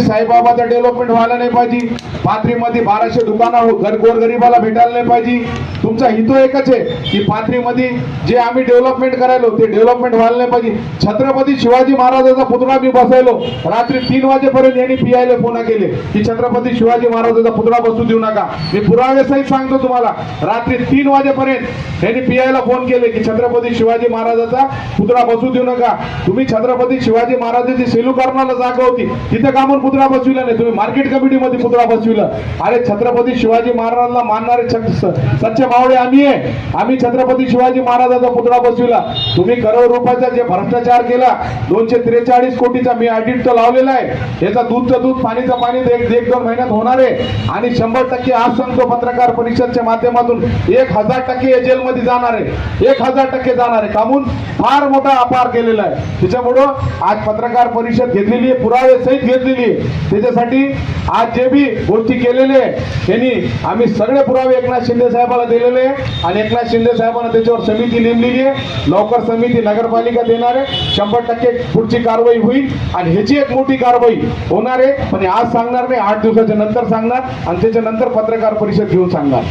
साईबाबाचं डेव्हलपमेंट व्हायला नाही पाहिजे, पाथरीमध्ये 1200 दुकानं गोरगरिबाला भेटायला नाही पाहिजे. तुमचा हितो एकच आहे की पाथरीमध्ये जे आम्ही डेव्हलपमेंट करायलो ते डेव्हलपमेंट व्हायला नाही पाहिजे. छत्रपती शिवाजी महाराजाचा पुतळा मी बसवलो, रात्री 3 वाजेपर्यंत यांनी पीआयला फोन केले की छत्रपती शिवाजी महाराजाचा पुतळा बसू देऊ नका. मी पुराव्यासहित सांगतो तुम्हाला, रात्री 3 वाजेपर्यंत यांनी पीआयला फोन केले की छत्रपती शिवाजी महाराजाचा पुतळा बसू देऊ नका. तुम्ही छत्रपती शिवाजी महाराजाची सेलू करण्याला जागा होती तिथे का म्हणून पुतळा बसविला नाही, तुम्ही मार्केट कमिटीमध्ये पुतळा बसविला. अरे छत्रपती शिवाजी महाराजांना मानणारे सच्चे मावळे आम्ही आहे, आम्ही छत्रपती शिवाजी महाराजाचा पुतळा बसविला. तुम्ही करोड रुपयाचा जे भ्रष्टाचार केला, 243 कोटीचा मी ऑडिट तर लावलेला आहे, याचा दूधचं दूध पाणीचं पाणी 1-2 महिन्यात होणार आहे. आणि 100% आज सांगतो पत्रकार परिषदच्या माध्यमातून 1000% जेलमध्ये जाणार आहे, 1000% जाणार आहे. कामून फार मोठा अपार केलेला आहे. त्याच्यामुळं आज पत्रकार परिषद घेतलेली आहे, पुरावे सहित घेतलेली आहे. त्याच्यासाठी आज जे बी गोष्टी केलेले आहे त्यांनी आम्ही सगळे पुरावे एकनाथ शिंदे साहेबाला दिलेले आहे आणि एकनाथ शिंदे साहेबांना त्याच्यावर समिती नेमलेली आहे. लवकर समिती नगरपालिका देणार आहे, 100% पुढची कारवाई होईल आणि ह्याची एक मोठी कारवाई होणार आहे. पण आज सांगणार नाही, 8 दिवसाच्या नंतर सांगणार आणि त्याच्यानंतर पत्रकार परिषद घेऊन सांगणार.